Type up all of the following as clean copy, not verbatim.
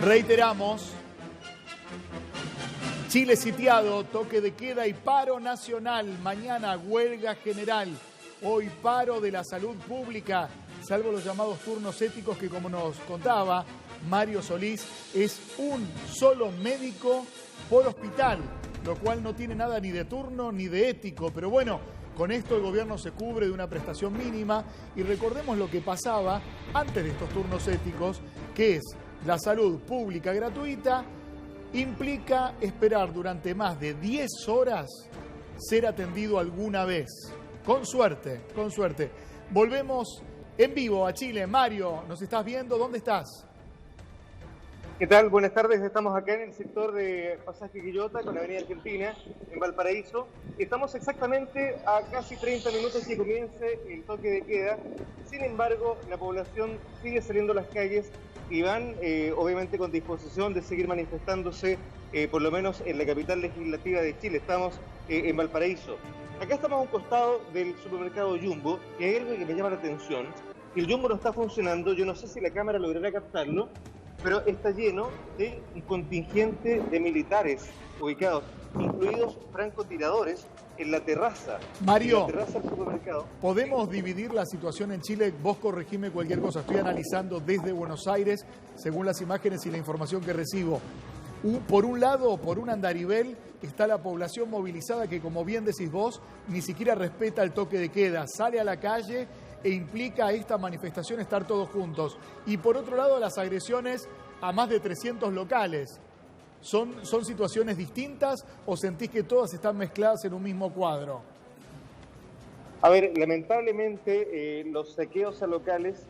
Reiteramos, Chile sitiado, toque de queda y paro nacional. Mañana huelga general. Hoy paro de la salud pública, salvo los llamados turnos éticos que, como nos contaba Mario Solís, es un solo médico por hospital, lo cual no tiene nada ni de turno ni de ético. Pero bueno, con esto el gobierno se cubre de una prestación mínima y recordemos lo que pasaba antes de estos turnos éticos, que es la salud pública gratuita, implica esperar durante más de 10 horas ser atendido alguna vez. Con suerte, con suerte. Volvemos en vivo a Chile. Mario, ¿nos estás viendo? ¿Dónde estás? ¿Qué tal? Buenas tardes. Estamos acá en el sector de Pasaje Quillota con la Avenida Argentina, en Valparaíso. Estamos exactamente a casi 30 minutos que comience el toque de queda. Sin embargo, la población sigue saliendo a las calles y van obviamente con disposición de seguir manifestándose, por lo menos en la capital legislativa de Chile. Estamos en Valparaíso. Acá estamos a un costado del supermercado Jumbo, y hay algo que me llama la atención. El Jumbo no está funcionando, yo no sé si la cámara logrará captarlo, pero está lleno de un contingente de militares ubicados, incluidos francotiradores, en la terraza. Mario, en la terraza del supermercado. ¿Podemos dividir la situación en Chile? Vos corregime cualquier cosa. Estoy analizando desde Buenos Aires, según las imágenes y la información que recibo. Por un lado, por un andarivel, está la población movilizada que, como bien decís vos, ni siquiera respeta el toque de queda, sale a la calle e implica esta manifestación estar todos juntos. Y por otro lado, las agresiones a más de 300 locales. ¿Son situaciones distintas o sentís que todas están mezcladas en un mismo cuadro? A ver, lamentablemente los saqueos a locales,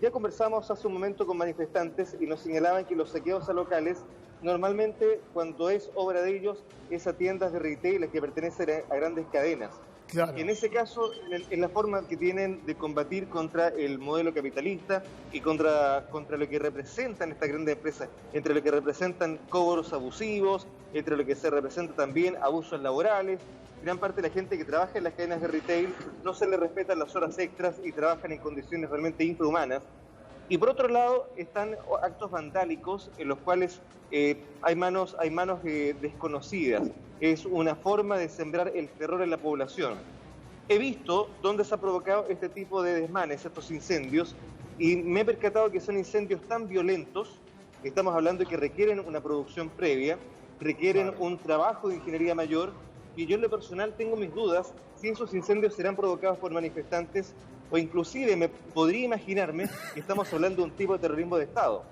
ya conversamos hace un momento con manifestantes y nos señalaban que los saqueos a locales normalmente, cuando es obra de ellos, es a tiendas de retail que pertenecen a grandes cadenas. Claro. En ese caso, es la forma que tienen de combatir contra el modelo capitalista y contra lo que representan estas grandes empresas, entre lo que representan cobros abusivos, entre lo que se representa también abusos laborales. Gran parte de la gente que trabaja en las cadenas de retail no se le respetan las horas extras y trabajan en condiciones realmente infrahumanas. Y por otro lado están actos vandálicos en los cuales hay manos desconocidas. Es una forma de sembrar el terror en la población. He visto dónde se ha provocado este tipo de desmanes, estos incendios, y me he percatado que son incendios tan violentos, que estamos hablando de que requieren una producción previa, requieren un trabajo de ingeniería mayor, y yo en lo personal tengo mis dudas si esos incendios serán provocados por manifestantes o inclusive podría imaginarme que estamos hablando de un tipo de terrorismo de Estado,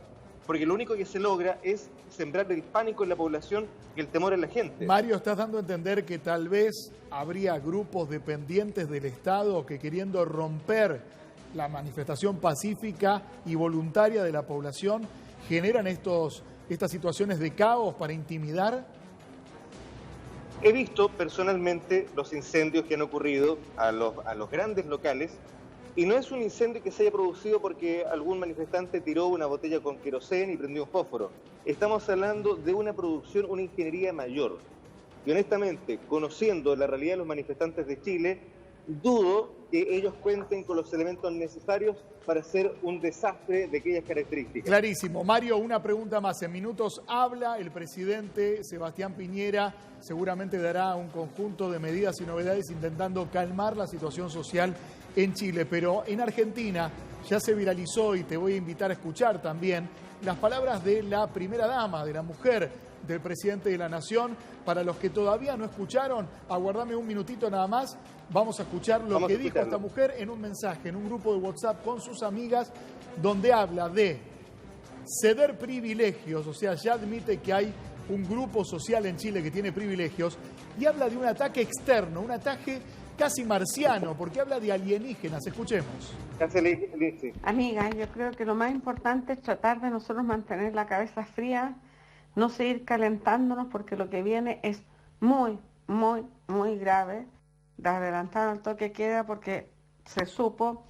porque lo único que se logra es sembrar el pánico en la población y el temor en la gente. Mario, estás dando a entender que tal vez habría grupos dependientes del Estado que, queriendo romper la manifestación pacífica y voluntaria de la población, generan estas situaciones de caos para intimidar. He visto personalmente los incendios que han ocurrido a los grandes locales, y no es un incendio que se haya producido porque algún manifestante tiró una botella con queroseno y prendió un fósforo. Estamos hablando de una producción, una ingeniería mayor. Y honestamente, conociendo la realidad de los manifestantes de Chile, dudo que ellos cuenten con los elementos necesarios para hacer un desastre de aquellas características. Clarísimo. Mario, una pregunta más. En minutos habla el presidente Sebastián Piñera, seguramente dará un conjunto de medidas y novedades intentando calmar la situación social en Chile, pero en Argentina ya se viralizó, y te voy a invitar a escuchar también las palabras de la primera dama, de la mujer del presidente de la Nación. Para los que todavía no escucharon, aguardame un minutito nada más, vamos a escuchar lo que dijo esta mujer en un mensaje, en un grupo de WhatsApp con sus amigas, donde habla de ceder privilegios, o sea, ya admite que hay un grupo social en Chile que tiene privilegios, y habla de un ataque externo, un ataque casi marciano, porque habla de alienígenas. Escuchemos. Amiga, yo creo que lo más importante es tratar de nosotros mantener la cabeza fría, no seguir calentándonos, porque lo que viene es muy, muy, muy grave. De adelantar el toque queda porque se supo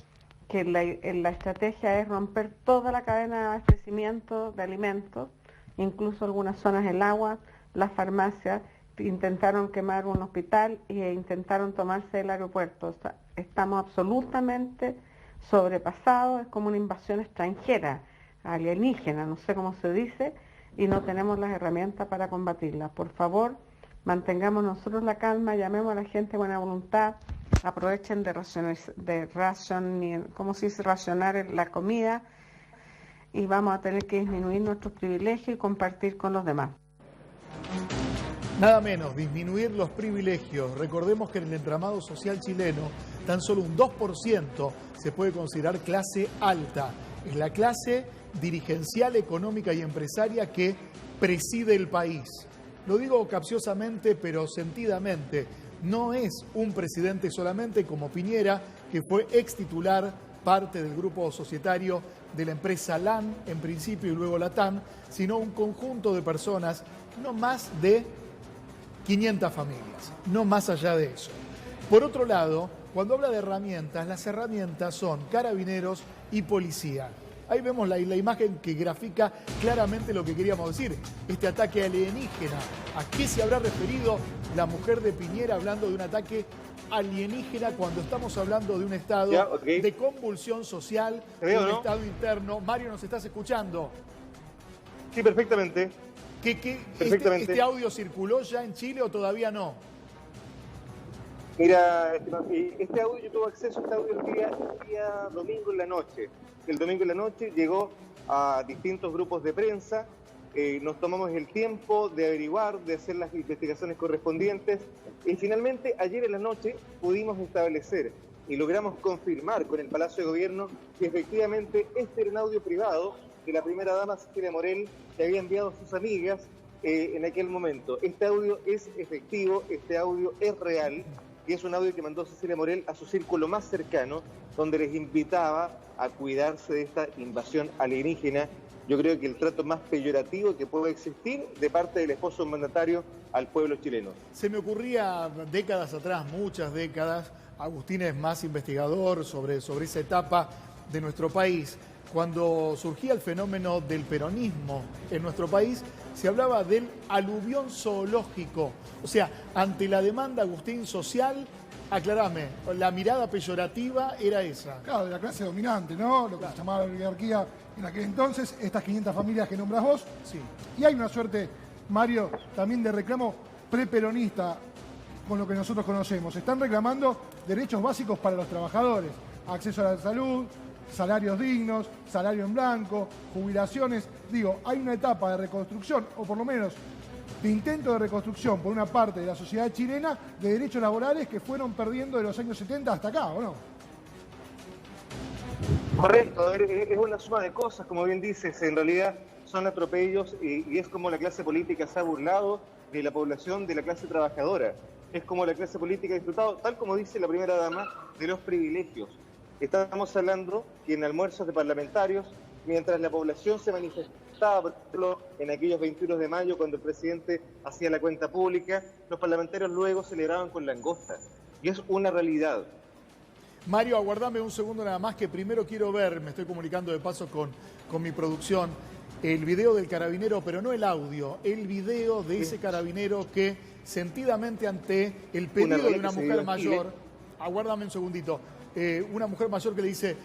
que la estrategia es romper toda la cadena de abastecimiento de alimentos, incluso algunas zonas del agua, las farmacias. Intentaron quemar un hospital e intentaron tomarse el aeropuerto. O sea, estamos absolutamente sobrepasados, es como una invasión extranjera. alienígena, no sé cómo se dice, y no tenemos las herramientas para combatirla. Por favor, mantengamos nosotros la calma, llamemos a la gente de buena voluntad, aprovechen de racionar la comida, y vamos a tener que disminuir nuestros privilegios y compartir con los demás. Nada menos, disminuir los privilegios. Recordemos que en el entramado social chileno, tan solo un 2% se puede considerar clase alta. Es la clase dirigencial, económica y empresaria que preside el país. Lo digo capciosamente, pero sentidamente. No es un presidente solamente como Piñera, que fue ex titular, parte del grupo societario de la empresa LAN, en principio, y luego LATAM, sino un conjunto de personas, no más de 500 familias, no más allá de eso. Por otro lado, cuando habla de herramientas, las herramientas son carabineros y policía. Ahí vemos la imagen que grafica claramente lo que queríamos decir, este ataque alienígena. ¿A qué se habrá referido la mujer de Piñera hablando de un ataque alienígena cuando estamos hablando de un estado de convulsión social, de un estado interno? Mario, ¿nos estás escuchando? Sí, perfectamente. Perfectamente. ¿Este audio circuló ya en Chile o todavía no? Mira, este audio, yo tuve acceso a este audio el día domingo en la noche. El domingo en la noche llegó a distintos grupos de prensa, nos tomamos el tiempo de averiguar, de hacer las investigaciones correspondientes y finalmente ayer en la noche pudimos establecer y logramos confirmar con el Palacio de Gobierno que efectivamente este era un audio privado de la primera dama Cecilia Morel que había enviado a sus amigas en aquel momento. Este audio es efectivo, este audio es real. Y es un audio que mandó Cecilia Morel a su círculo más cercano, donde les invitaba a cuidarse de esta invasión alienígena. Yo creo que el trato más peyorativo que puede existir de parte del esposo mandatario al pueblo chileno. Se me ocurría décadas atrás, muchas décadas, Agustín es más investigador sobre esa etapa de nuestro país. Cuando surgía el fenómeno del peronismo en nuestro país, se hablaba del aluvión zoológico. O sea, ante la demanda, Agustín, social, aclarame, la mirada peyorativa era esa. Claro, de la clase dominante, ¿no? Lo que se llamaba la oligarquía en aquel entonces, estas 500 familias que nombras vos. Sí. Y hay una suerte, Mario, también de reclamo preperonista con lo que nosotros conocemos. Están reclamando derechos básicos para los trabajadores, acceso a la salud, salarios dignos, salario en blanco, jubilaciones. Digo, hay una etapa de reconstrucción, o por lo menos de intento de reconstrucción por una parte de la sociedad chilena de derechos laborales que fueron perdiendo de los años 70 hasta acá, ¿o no? Correcto, es una suma de cosas, como bien dices, en realidad son atropellos y es como la clase política se ha burlado de la población, de la clase trabajadora. Es como la clase política ha disfrutado, tal como dice la primera dama, de los privilegios. Estamos hablando que en almuerzos de parlamentarios, mientras la población se manifestaba, por ejemplo, en aquellos 21 de mayo, cuando el presidente hacía la cuenta pública, los parlamentarios luego celebraban con langostas. Y es una realidad. Mario, aguardame un segundo nada más, que primero quiero ver, me estoy comunicando de paso con mi producción, el video del carabinero, pero no el audio, el video de ese carabinero que sentidamente ante el pedido de una mujer mayor, aguárdame un segundito, una mujer mayor que le dice,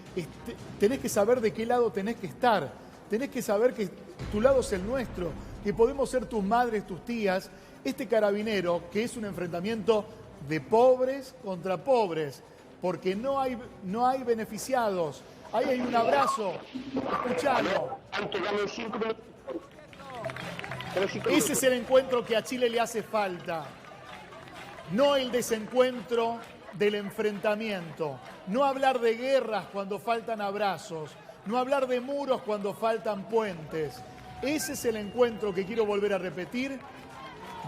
tenés que saber de qué lado tenés que estar, tenés que saber que tu lado es el nuestro, que podemos ser tus madres, tus tías. Este carabinero, que es un enfrentamiento de pobres contra pobres, porque no hay beneficiados. Ahí hay un abrazo, escuchalo. Ese es el encuentro que a Chile le hace falta, no el desencuentro del enfrentamiento, no hablar de guerras cuando faltan abrazos, no hablar de muros cuando faltan puentes. Ese es el encuentro que quiero volver a repetir,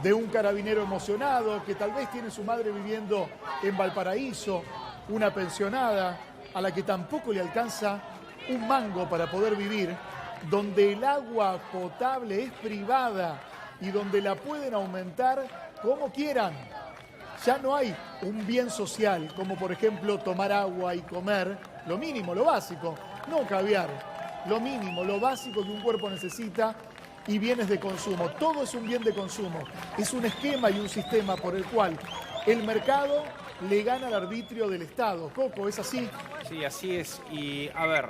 de un carabinero emocionado que tal vez tiene su madre viviendo en Valparaíso, una pensionada a la que tampoco le alcanza un mango para poder vivir, donde el agua potable es privada y donde la pueden aumentar como quieran. Ya no hay un bien social, como por ejemplo tomar agua y comer, lo mínimo, lo básico, no caviar, lo mínimo, lo básico que un cuerpo necesita, y bienes de consumo. Todo es un bien de consumo, es un esquema y un sistema por el cual el mercado le gana al arbitrio del Estado. Coco, ¿es así? Sí, así es. Y a ver,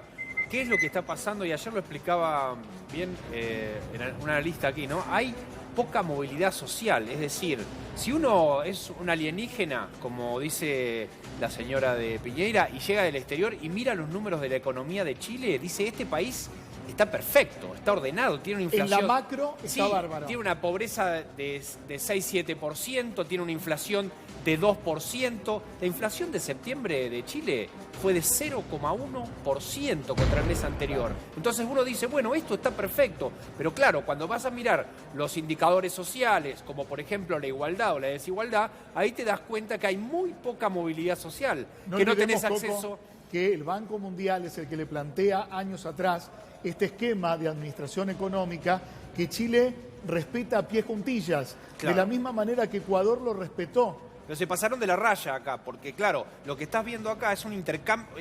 ¿qué es lo que está pasando? Y ayer lo explicaba bien en una lista aquí, ¿no? Hay poca movilidad social, es decir, si uno es un alienígena, como dice la señora de Piñeira, y llega del exterior y mira los números de la economía de Chile, dice, este país está perfecto, está ordenado, tiene una inflación... En la macro está bárbaro. Tiene una pobreza de 6-7%, tiene una inflación de 2%. La inflación de septiembre de Chile fue de 0,1% contra el mes anterior. Entonces uno dice, bueno, esto está perfecto, pero claro, cuando vas a mirar los indicadores sociales, como por ejemplo la igualdad o la desigualdad, ahí te das cuenta que hay muy poca movilidad social, que no tenés acceso... Coco, que el Banco Mundial es el que le plantea años atrás este esquema de administración económica que Chile respeta a pie juntillas, de la misma manera que Ecuador lo respetó. Pero se pasaron de la raya acá, porque claro, lo que estás viendo acá es un intercambio,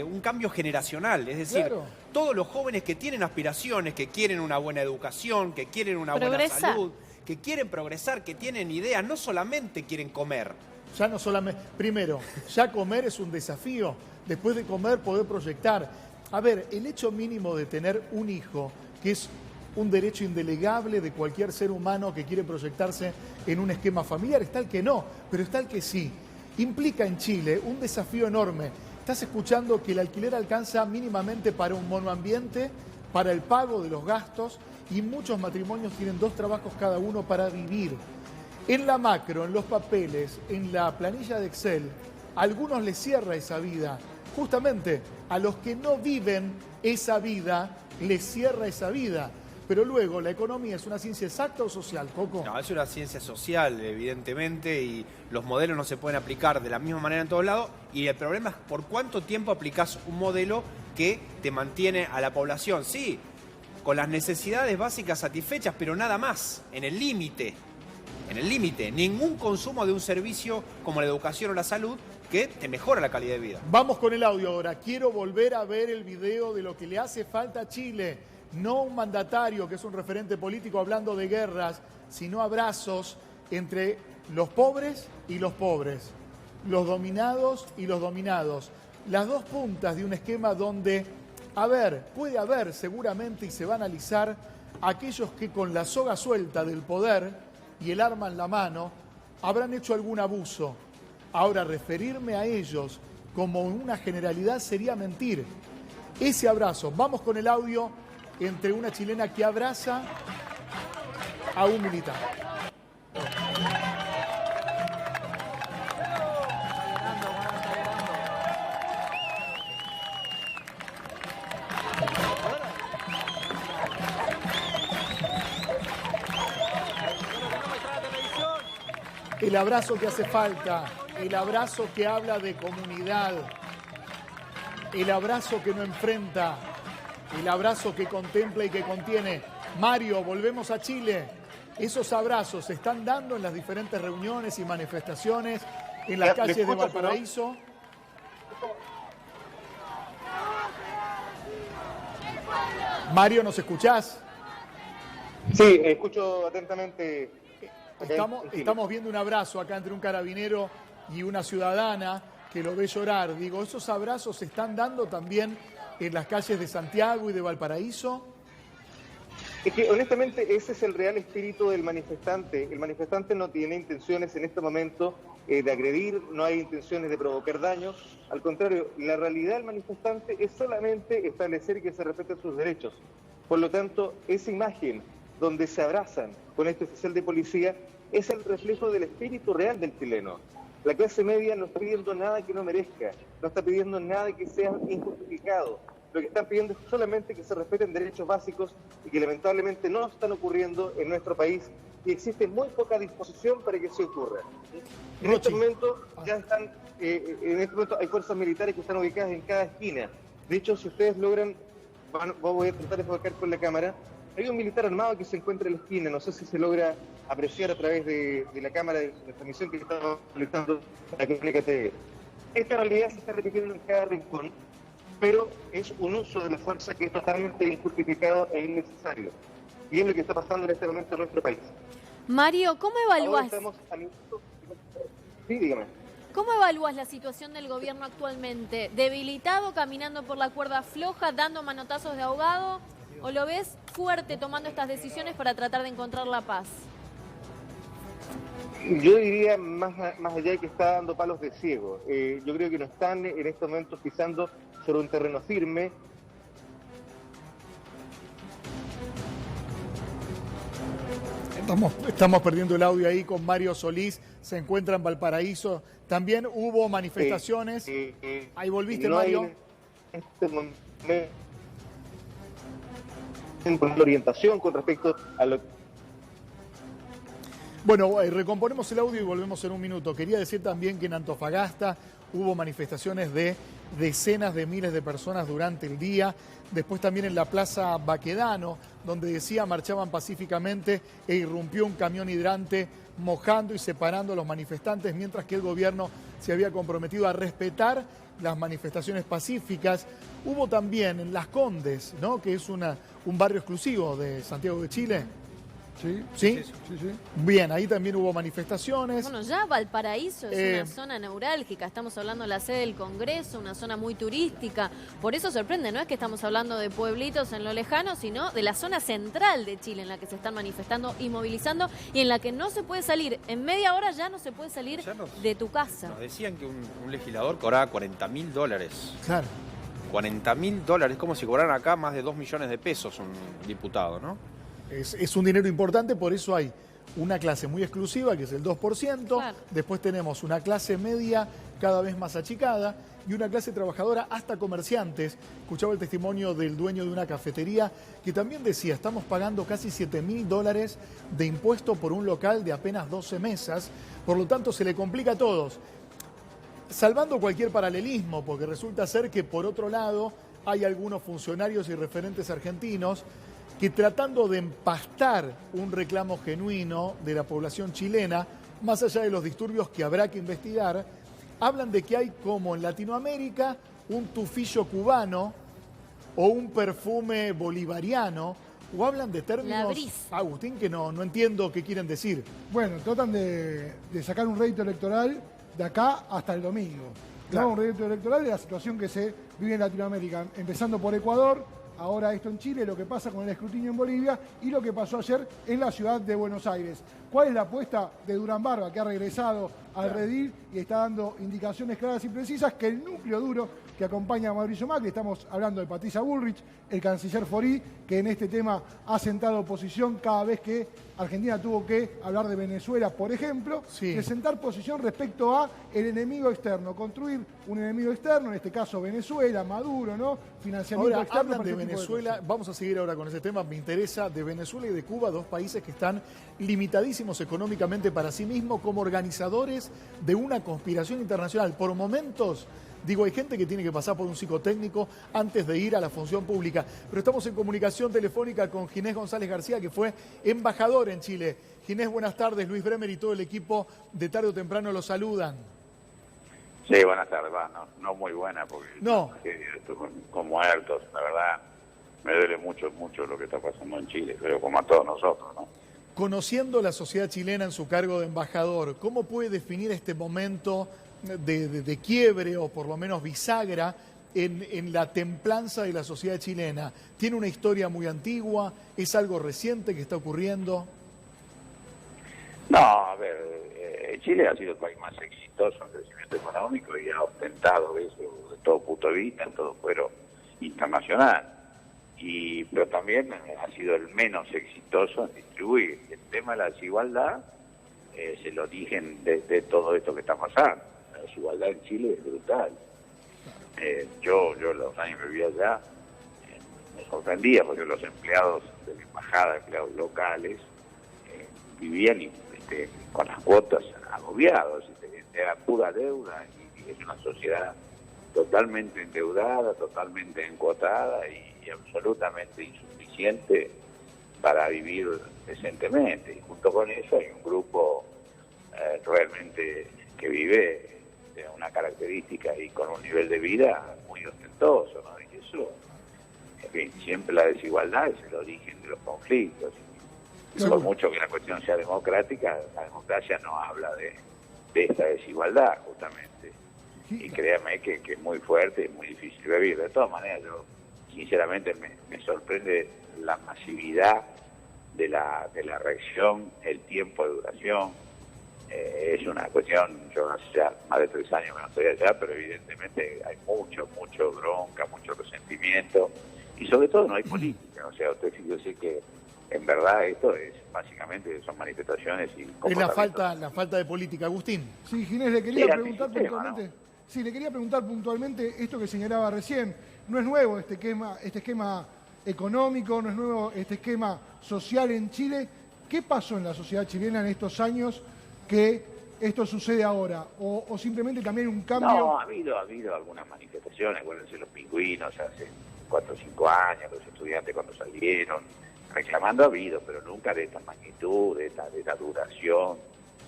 un cambio generacional, es decir, todos los jóvenes que tienen aspiraciones, que quieren una buena educación, que quieren una buena salud, que quieren progresar, que tienen ideas, no solamente quieren comer. Ya no solamente, primero, ya comer es un desafío, después de comer poder proyectar. A ver, el hecho mínimo de tener un hijo, que es un derecho indelegable de cualquier ser humano que quiere proyectarse en un esquema familiar, está el que no, pero está el que sí. Implica en Chile un desafío enorme. Estás escuchando que el alquiler alcanza mínimamente para un monoambiente, para el pago de los gastos, y muchos matrimonios tienen 2 trabajos cada uno para vivir. En la macro, en los papeles, en la planilla de Excel, a algunos les cierra esa vida. Justamente a los que no viven esa vida, les cierra esa vida. Pero luego, ¿la economía es una ciencia exacta o social, Coco? No, es una ciencia social, evidentemente, y los modelos no se pueden aplicar de la misma manera en todos lados. Y el problema es por cuánto tiempo aplicás un modelo que te mantiene a la población. Sí, con las necesidades básicas satisfechas, pero nada más, en el límite. En el límite. Ningún consumo de un servicio como la educación o la salud que te mejora la calidad de vida. Vamos con el audio ahora. Quiero volver a ver el video de lo que le hace falta a Chile. No un mandatario que es un referente político hablando de guerras, sino abrazos entre los pobres y los pobres, los dominados y los dominados. Las dos puntas de un esquema donde, puede haber seguramente y se va a analizar aquellos que con la soga suelta del poder y el arma en la mano habrán hecho algún abuso. Ahora, referirme a ellos como una generalidad sería mentir. Ese abrazo, vamos con el audio entre una chilena que abraza a un militar. El abrazo que hace falta, el abrazo que habla de comunidad, el abrazo que no enfrenta, el abrazo que contempla y que contiene. Mario, volvemos a Chile. Esos abrazos se están dando en las diferentes reuniones y manifestaciones en las calles de Valparaíso. Mario, ¿nos escuchás? Sí, escucho atentamente. Estamos viendo un abrazo acá entre un carabinero y una ciudadana que lo ve llorar. Digo, ¿esos abrazos se están dando también en las calles de Santiago y de Valparaíso? Es que honestamente ese es el real espíritu del manifestante. El manifestante no tiene intenciones en este momento de agredir, no hay intenciones de provocar daños. Al contrario, la realidad del manifestante es solamente establecer que se respeten sus derechos. Por lo tanto, esa imagen donde se abrazan con este oficial de policía es el reflejo del espíritu real del chileno. La clase media no está pidiendo nada que no merezca, no está pidiendo nada que sea injustificado. Lo que están pidiendo es solamente que se respeten derechos básicos y que lamentablemente no están ocurriendo en nuestro país y existe muy poca disposición para que se ocurra. En este momento ya están, hay fuerzas militares que están ubicadas en cada esquina. De hecho, si ustedes logran, voy a tratar de enfocar con la cámara, hay un militar armado que se encuentra en la esquina, no sé si se logra apreciar a través de la cámara de transmisión que está utilizando la Crónica TV. Esta realidad se está repitiendo en cada rincón, pero es un uso de la fuerza que es totalmente injustificado e innecesario. Y es lo que está pasando en este momento en nuestro país. Mario, ¿cómo evaluás? Sí, dígame. ¿Cómo evalúas la situación del gobierno actualmente? ¿Debilitado, caminando por la cuerda floja, dando manotazos de ahogado? ¿O lo ves fuerte tomando estas decisiones para tratar de encontrar la paz? Yo diría más allá de que está dando palos de ciego. Yo creo que no están en estos momentos pisando sobre un terreno firme. Estamos perdiendo el audio ahí con Mario Solís, se encuentra en Valparaíso. También hubo manifestaciones. Ahí volviste, no Mario. En este momento, con la orientación con respecto a lo que... Bueno, recomponemos el audio y volvemos en un minuto. Quería decir también que en Antofagasta hubo manifestaciones de decenas de miles de personas durante el día. Después también en la Plaza Baquedano, donde decía marchaban pacíficamente e irrumpió un camión hidrante mojando y separando a los manifestantes, mientras que el gobierno se había comprometido a respetar las manifestaciones pacíficas. Hubo también en Las Condes, ¿no?, que es un barrio exclusivo de Santiago de Chile. Sí. ¿Sí? Sí. Bien, ahí también hubo manifestaciones. Bueno, ya Valparaíso es una zona neurálgica, estamos hablando de la sede del Congreso, una zona muy turística, por eso sorprende, no es que estamos hablando de pueblitos en lo lejano, sino de la zona central de Chile en la que se están manifestando y movilizando y en la que no se puede salir, en media hora ya no se puede salir de tu casa. Nos decían que un legislador cobraba $40.000. Claro. $40.000, como si cobraran acá más de 2 millones de pesos un diputado, ¿no? Es un dinero importante, por eso hay una clase muy exclusiva, que es el 2%, claro. Después tenemos una clase media cada vez más achicada y una clase trabajadora hasta comerciantes. Escuchaba el testimonio del dueño de una cafetería que también decía, estamos pagando casi $7.000 de impuesto por un local de apenas 12 mesas, por lo tanto se le complica a todos. Salvando cualquier paralelismo, porque resulta ser que por otro lado hay algunos funcionarios y referentes argentinos que tratando de empastar un reclamo genuino de la población chilena, más allá de los disturbios que habrá que investigar, hablan de que hay como en Latinoamérica un tufillo cubano o un perfume bolivariano, o hablan de términos, Agustín, que no entiendo qué quieren decir. Bueno, tratan de sacar un rédito electoral de acá hasta el domingo. Claro. Un rédito electoral de la situación que se vive en Latinoamérica, empezando por Ecuador, ahora esto en Chile, lo que pasa con el escrutinio en Bolivia y lo que pasó ayer en la ciudad de Buenos Aires. ¿Cuál es la apuesta de Durán Barba, que ha regresado al redil y está dando indicaciones claras y precisas? Que el núcleo duro que acompaña a Mauricio Macri, estamos hablando de Patricia Bullrich, el canciller Forí, que en este tema ha sentado posición cada vez que Argentina tuvo que hablar de Venezuela, por ejemplo, de sentar posición respecto a el enemigo externo, construir un enemigo externo, en este caso Venezuela, Maduro, ¿no? Financiamiento ahora, externo. Hablan de Venezuela, vamos a seguir ahora con ese tema, me interesa, de Venezuela y de Cuba, dos países que están limitadísimos económicamente para sí mismos como organizadores de una conspiración internacional. Por momentos, digo, hay gente que tiene que pasar por un psicotécnico antes de ir a la función pública. Pero estamos en comunicación telefónica con Ginés González García, que fue embajador en Chile. Ginés, buenas tardes. Luis Bremer y todo el equipo de Tarde o Temprano lo saludan. Sí, buenas tardes. No muy buena, porque no. Estoy con muertos, la verdad. Me duele mucho lo que está pasando en Chile, pero como a todos nosotros, ¿no? Conociendo la sociedad chilena en su cargo de embajador, ¿cómo puede definir este momento de quiebre o por lo menos bisagra en la templanza de la sociedad chilena? ¿Tiene una historia muy antigua? ¿Es algo reciente que está ocurriendo? No, a ver, Chile ha sido el país más exitoso en crecimiento económico y ha ostentado eso de todo punto de vista, en todo fuero internacional. Pero también ha sido el menos exitoso en distribuir. El tema de la desigualdad es el origen de todo esto que está pasando. La desigualdad en Chile es brutal. Yo los años que viví allá me sorprendía porque los empleados de la embajada, empleados locales, vivían con las cuotas agobiados, era pura deuda y es una sociedad totalmente endeudada, totalmente encuotada y absolutamente insuficiente para vivir decentemente. Y junto con eso hay un grupo realmente que vive de una característica y con un nivel de vida muy ostentoso, ¿no? Y eso, en fin, siempre la desigualdad es el origen de los conflictos. Y por mucho que la cuestión sea democrática, la democracia no habla de esta desigualdad, justamente. Y créame que es muy fuerte y muy difícil vivir. De todas maneras, yo sinceramente me sorprende la masividad de la reacción, el tiempo de duración. Es una cuestión, yo hace ya más de 3 años que no estoy allá, pero evidentemente hay mucho bronca, mucho resentimiento, y sobre todo no hay política. O sea, usted fíjese que en verdad esto es básicamente son manifestaciones y es la falta de política. Agustín. Sí, Ginés, le quería preguntar puntualmente. ¿No? Sí, le quería preguntar puntualmente esto que señalaba recién. No es nuevo este esquema económico, no es nuevo este esquema social en Chile. ¿Qué pasó en la sociedad chilena en estos años que esto sucede ahora? ¿O simplemente también un cambio? No, ha habido algunas manifestaciones. Acuérdense los pingüinos hace 4 o 5 años, los estudiantes cuando salieron, reclamando ha habido, pero nunca de esta magnitud, de esta duración,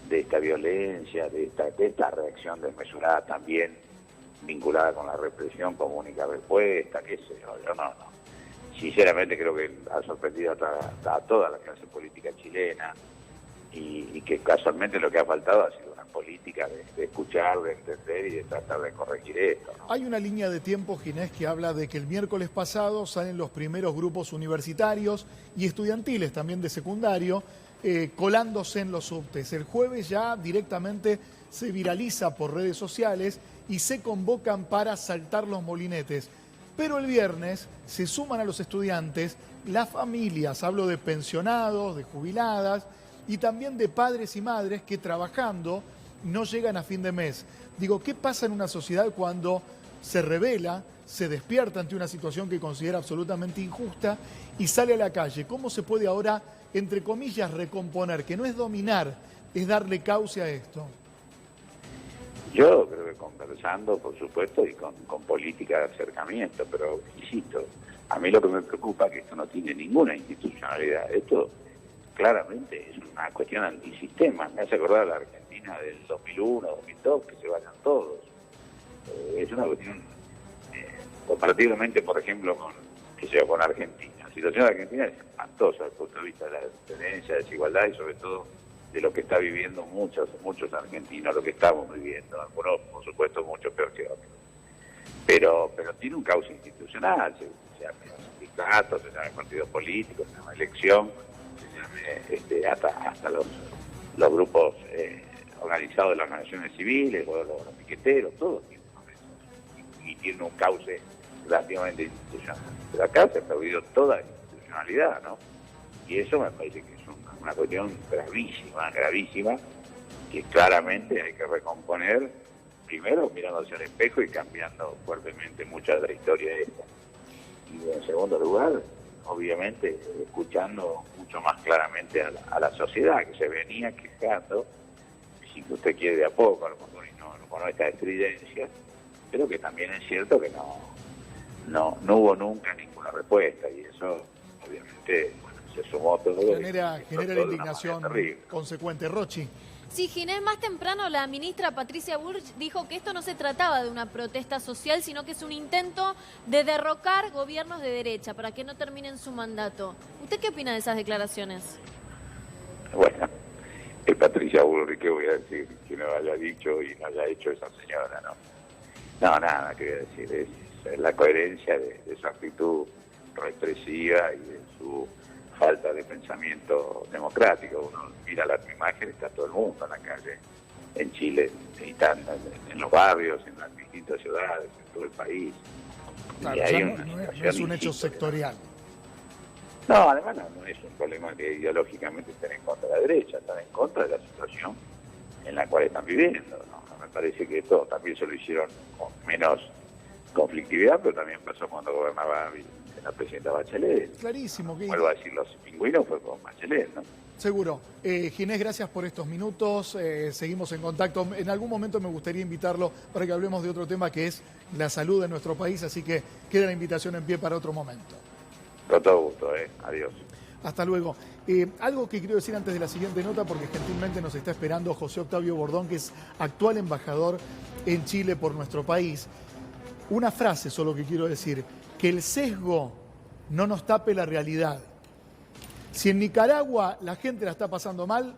de esta violencia, de esta reacción desmesurada también vinculada con la represión con única respuesta, qué sé yo, no. Sinceramente creo que ha sorprendido a toda la clase política chilena y que casualmente lo que ha faltado ha sido una política de escuchar, de entender y de tratar de corregir esto, ¿no? Hay una línea de tiempo, Ginés, que habla de que el miércoles pasado salen los primeros grupos universitarios y estudiantiles también de secundario colándose en los subtes. El jueves ya directamente se viraliza por redes sociales y se convocan para saltar los molinetes. Pero el viernes se suman a los estudiantes las familias, hablo de pensionados, de jubiladas y también de padres y madres que trabajando no llegan a fin de mes. Digo, ¿qué pasa en una sociedad cuando se rebela, se despierta ante una situación que considera absolutamente injusta y sale a la calle? ¿Cómo se puede ahora, entre comillas, recomponer? Que no es dominar, es darle cauce a esto. Yo creo que conversando, por supuesto, y con política de acercamiento, pero insisto, a mí lo que me preocupa es que esto no tiene ninguna institucionalidad. Esto claramente es una cuestión antisistema. Me hace acordar a la Argentina del 2001, 2002, que se vayan todos. Es una cuestión, comparativamente, por ejemplo, con Argentina. La situación de Argentina es espantosa desde el punto de vista de la tendencia, de desigualdad y sobre todo de lo que está viviendo muchos argentinos, lo que estamos viviendo, algunos por supuesto mucho peor que otros. Pero tiene un cauce institucional, se llama sindicatos, se llama partidos políticos, se llama elección, se llama hasta los grupos organizados de las organizaciones civiles, los piqueteros, todos tienen y tienen un cauce relativamente institucional. Pero acá se ha perdido toda la institucionalidad, ¿no? Y eso me parece que es una cuestión gravísima, que claramente hay que recomponer, primero mirándose al espejo y cambiando fuertemente mucha de la historia esta. Y en segundo lugar, obviamente, escuchando mucho más claramente a la sociedad, que se venía quejando, si usted quiere de a poco, a lo mejor y no con esta estridencia, pero que también es cierto que no hubo nunca ninguna respuesta, y eso obviamente se sumó todo. Genera la indignación consecuente. Rochi. Sí, Ginés, más temprano la ministra Patricia Bullrich dijo que esto no se trataba de una protesta social, sino que es un intento de derrocar gobiernos de derecha para que no terminen su mandato. ¿Usted qué opina de esas declaraciones? Bueno, Patricia Bullrich, ¿qué voy a decir? Que no haya dicho y no haya hecho esa señora, ¿no? No, nada que voy a decir. Es la coherencia de su actitud represiva y de su falta de pensamiento democrático. Uno mira las imágenes, está todo el mundo en la calle, en Chile, en los barrios, en las distintas ciudades, en todo el país. Claro, y hay no es un hecho sectorial. No, además no es un problema que ideológicamente estén en contra de la derecha, están en contra de la situación en la cual están viviendo, ¿no? Me parece que esto también se lo hicieron con menos conflictividad, pero también pasó cuando gobernaba la presidenta Bachelet. Clarísimo. Vuelvo a decir, los pingüinos fue con Bachelet, ¿no? Seguro. Ginés, gracias por estos minutos. Seguimos en contacto. En algún momento me gustaría invitarlo para que hablemos de otro tema que es la salud de nuestro país, así que queda la invitación en pie para otro momento. Con todo gusto, Adiós. Hasta luego. Algo que quiero decir antes de la siguiente nota, porque gentilmente nos está esperando José Octavio Bordón, que es actual embajador en Chile por nuestro país. Una frase solo que quiero decir, que el sesgo no nos tape la realidad. Si en Nicaragua la gente la está pasando mal,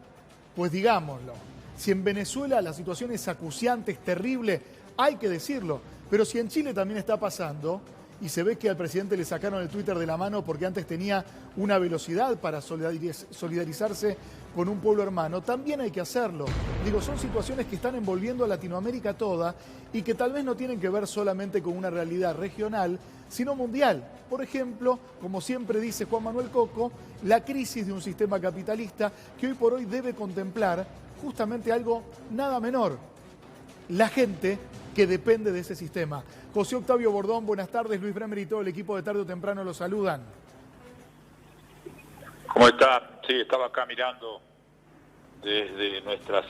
pues digámoslo. Si en Venezuela la situación es acuciante, es terrible, hay que decirlo. Pero si en Chile también está pasando, y se ve que al presidente le sacaron el Twitter de la mano porque antes tenía una velocidad para solidarizarse con un pueblo hermano, también hay que hacerlo. Digo, son situaciones que están envolviendo a Latinoamérica toda y que tal vez no tienen que ver solamente con una realidad regional, sino mundial. Por ejemplo, como siempre dice Juan Manuel Coco, la crisis de un sistema capitalista que hoy por hoy debe contemplar justamente algo nada menor: la gente que depende de ese sistema. José Octavio Bordón, buenas tardes. Luis Bremer y todo el equipo de Tarde o Temprano los saludan. ¿Cómo está? Sí, estaba acá mirando desde nuestras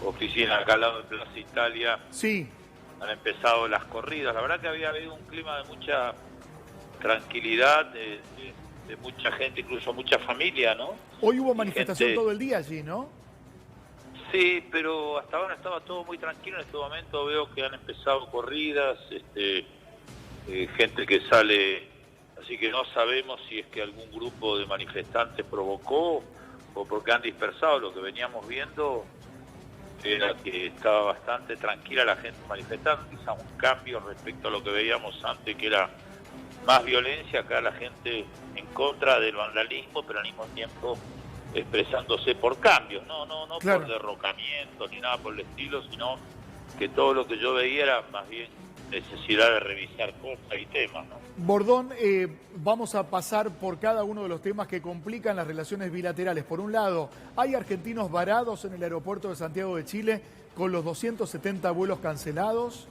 oficinas acá al lado de Plaza Italia. Sí. Han empezado las corridas. La verdad que había habido un clima de mucha tranquilidad, de mucha gente, incluso mucha familia, ¿no? Hoy hubo manifestación todo el día allí, ¿no? Sí, pero hasta ahora estaba todo muy tranquilo. En este momento veo que han empezado corridas, gente que sale, así que no sabemos si es que algún grupo de manifestantes provocó o porque han dispersado. Lo que veníamos viendo era que estaba bastante tranquila la gente manifestando, quizá un cambio respecto a lo que veíamos antes, que era más violencia. Acá la gente en contra del vandalismo, pero al mismo tiempo expresándose por cambios, no claro, por derrocamiento ni nada por el estilo, sino que todo lo que yo veía era más bien necesidad de revisar cosas y temas, ¿no? Bordón, vamos a pasar por cada uno de los temas que complican las relaciones bilaterales. Por un lado, hay argentinos varados en el aeropuerto de Santiago de Chile con los 270 vuelos cancelados.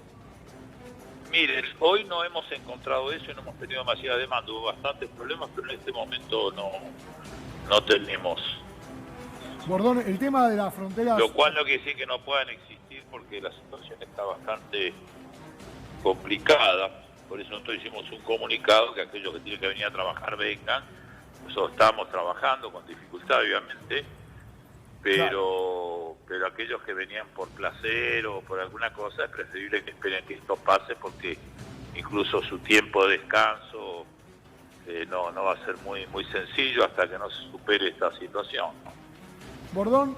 Miren, hoy no hemos encontrado eso y no hemos tenido demasiada demanda. Hubo bastantes problemas, pero en este momento no tenemos. Bordón, el tema de las fronteras... Lo cual no quiere decir que no puedan existir, porque la situación está bastante complicada. Por eso nosotros hicimos un comunicado que aquellos que tienen que venir a trabajar vengan. Nosotros estamos trabajando con dificultad, obviamente, pero aquellos que venían por placer o por alguna cosa, es preferible que esperen que esto pase, porque incluso su tiempo de descanso no va a ser muy sencillo hasta que no se supere esta situación. Bordón,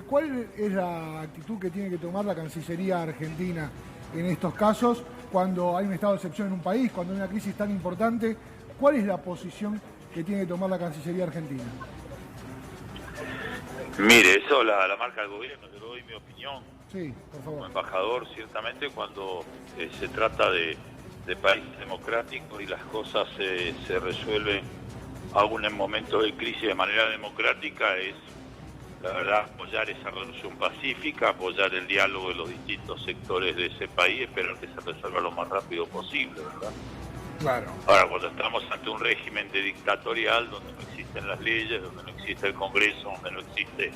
¿cuál es la actitud que tiene que tomar la Cancillería argentina en estos casos, cuando hay un estado de excepción en un país, cuando hay una crisis tan importante? ¿Cuál es la posición que tiene que tomar la Cancillería argentina? Mire, eso la marca el gobierno. Yo doy mi opinión. Sí, por favor. Como embajador, ciertamente, cuando se trata de país democrático y las cosas se resuelven aún en momentos de crisis de manera democrática, es la verdad apoyar esa resolución pacífica, apoyar el diálogo de los distintos sectores de ese país, esperar que se resuelva lo más rápido posible, ¿verdad? Claro. Ahora, cuando estamos ante un régimen dictatorial donde no existen las leyes, donde no existe el Congreso, donde no existe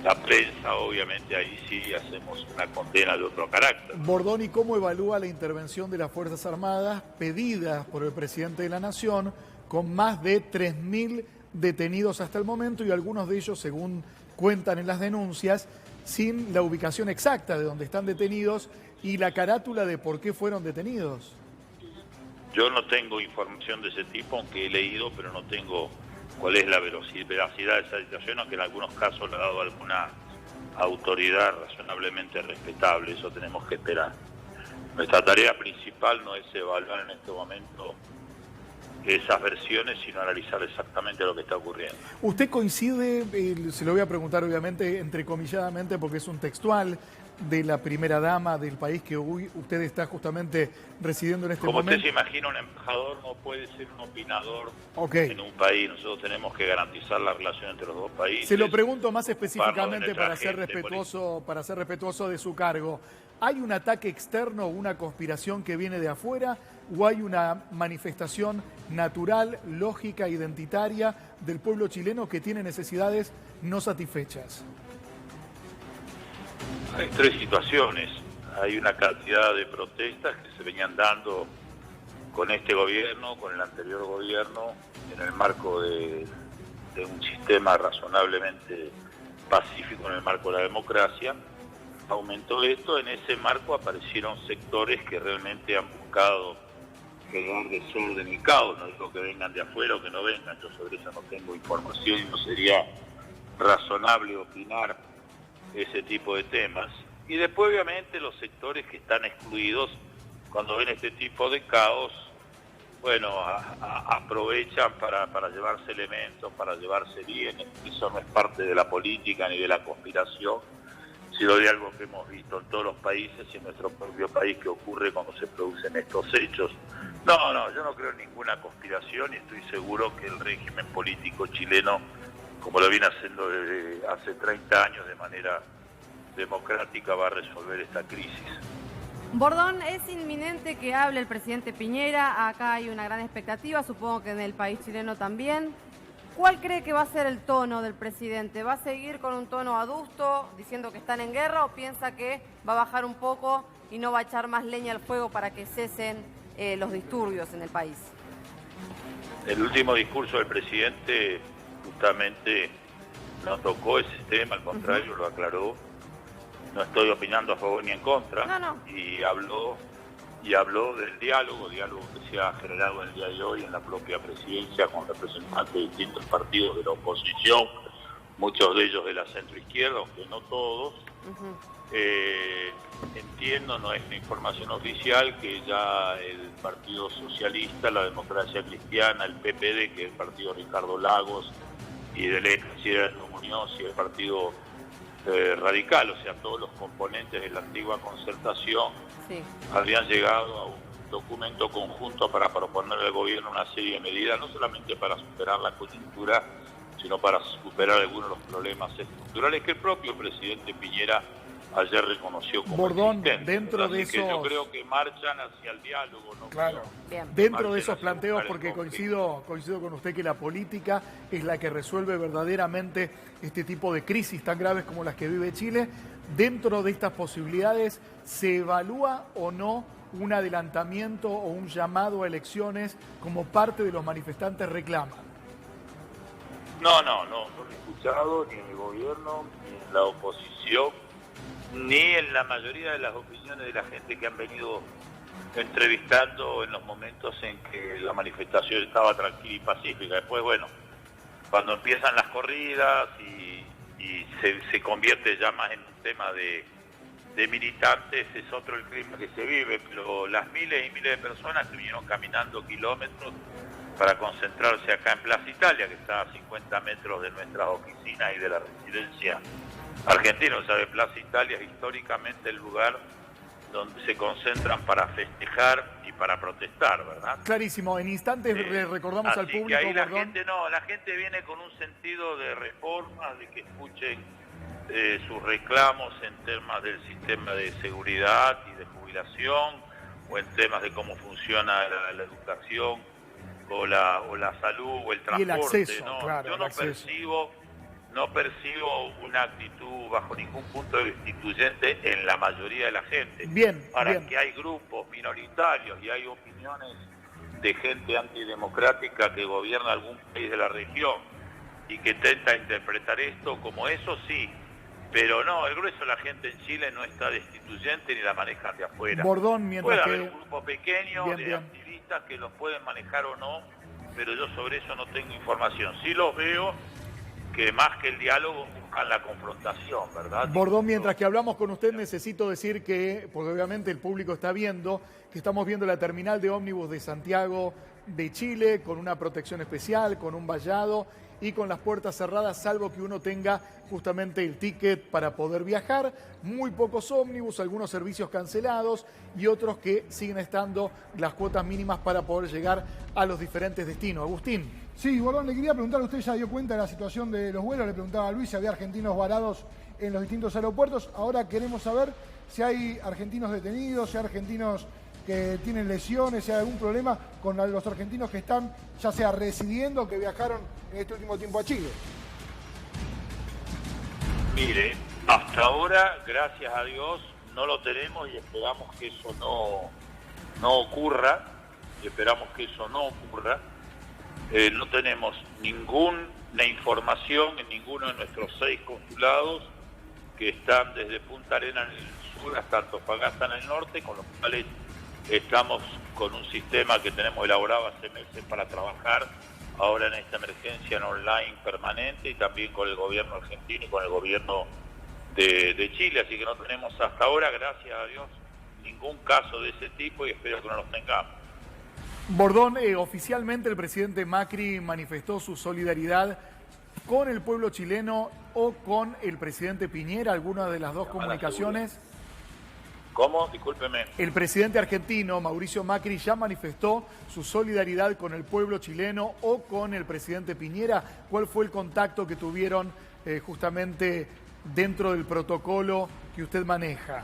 la prensa, obviamente ahí sí hacemos una condena de otro carácter. Bordón, ¿y cómo evalúa la intervención de las Fuerzas Armadas pedidas por el presidente de la Nación, con más de 3.000 detenidos hasta el momento y algunos de ellos, según cuentan en las denuncias, sin la ubicación exacta de donde están detenidos y la carátula de por qué fueron detenidos? Yo no tengo información de ese tipo, aunque he leído, pero no tengo cuál es la veracidad de esa situación, aunque en algunos casos le ha dado alguna autoridad razonablemente respetable. Eso tenemos que esperar. Nuestra tarea principal no es evaluar en este momento esas versiones, sino analizar exactamente lo que está ocurriendo. ¿Usted coincide, se lo voy a preguntar obviamente entrecomilladamente porque es un textual, de la primera dama del país que hoy usted está justamente residiendo en este momento? Como usted se imagina, un embajador no puede ser un opinador en un país. Nosotros tenemos que garantizar la relación entre los dos países. Se lo pregunto más específicamente para ser respetuoso de su cargo. ¿Hay un ataque externo o una conspiración que viene de afuera o hay una manifestación natural, lógica, identitaria del pueblo chileno que tiene necesidades no satisfechas? Hay tres situaciones. Hay una cantidad de protestas que se venían dando con este gobierno, con el anterior gobierno, en el marco de un sistema razonablemente pacífico, en el marco de la democracia. Aumentó esto, en ese marco aparecieron sectores que realmente han buscado crear desorden y caos. No digo que vengan de afuera o que no vengan, yo sobre eso no tengo información y no sería razonable opinar ese tipo de temas. Y después, obviamente, los sectores que están excluidos, cuando ven este tipo de caos, bueno, aprovechan para llevarse elementos, para llevarse bienes. Eso no es parte de la política ni de la conspiración, sino de algo que hemos visto en todos los países y en nuestro propio país que ocurre cuando se producen estos hechos. No, yo no creo en ninguna conspiración y estoy seguro que el régimen político chileno, como lo viene haciendo desde hace 30 años de manera democrática, va a resolver esta crisis. Bordón, es inminente que hable el presidente Piñera, acá hay una gran expectativa, supongo que en el país chileno también. ¿Cuál cree que va a ser el tono del presidente? ¿Va a seguir con un tono adusto, diciendo que están en guerra, o piensa que va a bajar un poco y no va a echar más leña al fuego para que cesen los disturbios en el país? El último discurso del presidente justamente no tocó ese tema, al contrario, lo aclaró. No estoy opinando a favor ni en contra. No. Y habló del diálogo que se ha generado en el día de hoy en la propia presidencia con representantes de distintos partidos de la oposición, muchos de ellos de la centroizquierda, aunque no todos. Entiendo, no es una información oficial, que ya el Partido Socialista, la Democracia Cristiana, el PPD, que es el partido Ricardo Lagos, y del ex-presidente Muñoz, y el Partido Radical, o sea, todos los componentes de la antigua concertación, sí, habían llegado a un documento conjunto para proponerle al gobierno una serie de medidas, no solamente para superar la coyuntura, sino para superar algunos de los problemas estructurales que el propio presidente Piñera ayer reconoció como Bordón, dentro de esos... yo creo que marchan hacia el diálogo, ¿no? Claro. Dentro de esos planteos, porque coincido con usted que la política es la que resuelve verdaderamente este tipo de crisis tan graves como las que vive Chile. Dentro de estas posibilidades, ¿se evalúa o no un adelantamiento o un llamado a elecciones como parte de los manifestantes reclaman? No lo he escuchado ni en el gobierno, ni en la oposición, ni en la mayoría de las opiniones de la gente que han venido entrevistando en los momentos en que la manifestación estaba tranquila y pacífica. Después, bueno, cuando empiezan las corridas y se convierte ya más en un tema de militantes, es otro el clima que se vive, pero las miles y miles de personas que vinieron caminando kilómetros para concentrarse acá en Plaza Italia, que está a 50 metros de nuestras oficinas y de la residencia argentina. O sea, de Plaza Italia es históricamente el lugar donde se concentran para festejar y para protestar, ¿verdad? Clarísimo. En instantes le recordamos al público... Así que ahí la gente viene con un sentido de reformas, de que escuchen sus reclamos en temas del sistema de seguridad y de jubilación, o en temas de cómo funciona la educación, o la salud, o el transporte. Y el acceso, ¿no? claro, Yo no percibo una actitud bajo ningún punto destituyente en la mayoría de la gente. Ahora, que hay grupos minoritarios y hay opiniones de gente antidemocrática que gobierna algún país de la región y que intenta interpretar esto como eso, sí. Pero no, el grueso de la gente en Chile no está destituyente ni la manejan de afuera. Bordón, mientras puede haber un grupo pequeño de activistas que los pueden manejar o no, pero yo sobre eso no tengo información. Sí los veo que más que el diálogo buscan la confrontación, ¿verdad? Bordón, mientras que hablamos con usted, necesito decir que, porque obviamente el público está viendo, que estamos viendo la terminal de ómnibus de Santiago de Chile con una protección especial, con un vallado y con las puertas cerradas, salvo que uno tenga justamente el ticket para poder viajar. Muy pocos ómnibus, algunos servicios cancelados y otros que siguen estando las cuotas mínimas para poder llegar a los diferentes destinos. Agustín. Sí, Bordón, le quería preguntar, usted ya dio cuenta de la situación de los vuelos, le preguntaba a Luis si había argentinos varados en los distintos aeropuertos. Ahora queremos saber si hay argentinos detenidos, si hay argentinos que tienen lesiones, si hay algún problema con los argentinos que están ya sea residiendo o que viajaron en este último tiempo a Chile. Mire, hasta ahora, gracias a Dios, no lo tenemos y esperamos que eso no ocurra. No tenemos ninguna información en ninguno de nuestros 6 consulados que están desde Punta Arenas en el sur hasta Antofagasta en el norte, con los cuales estamos con un sistema que tenemos elaborado hace meses para trabajar ahora en esta emergencia en online permanente, y también con el gobierno argentino y con el gobierno de Chile, así que no tenemos hasta ahora, gracias a Dios, ningún caso de ese tipo y espero que no los tengamos. Bordón, oficialmente el presidente Macri manifestó su solidaridad con el pueblo chileno o con el presidente Piñera, alguna de las dos comunicaciones. ¿Cómo? Discúlpeme. El presidente argentino, Mauricio Macri, ya manifestó su solidaridad con el pueblo chileno o con el presidente Piñera. ¿Cuál fue el contacto que tuvieron justamente dentro del protocolo que usted maneja?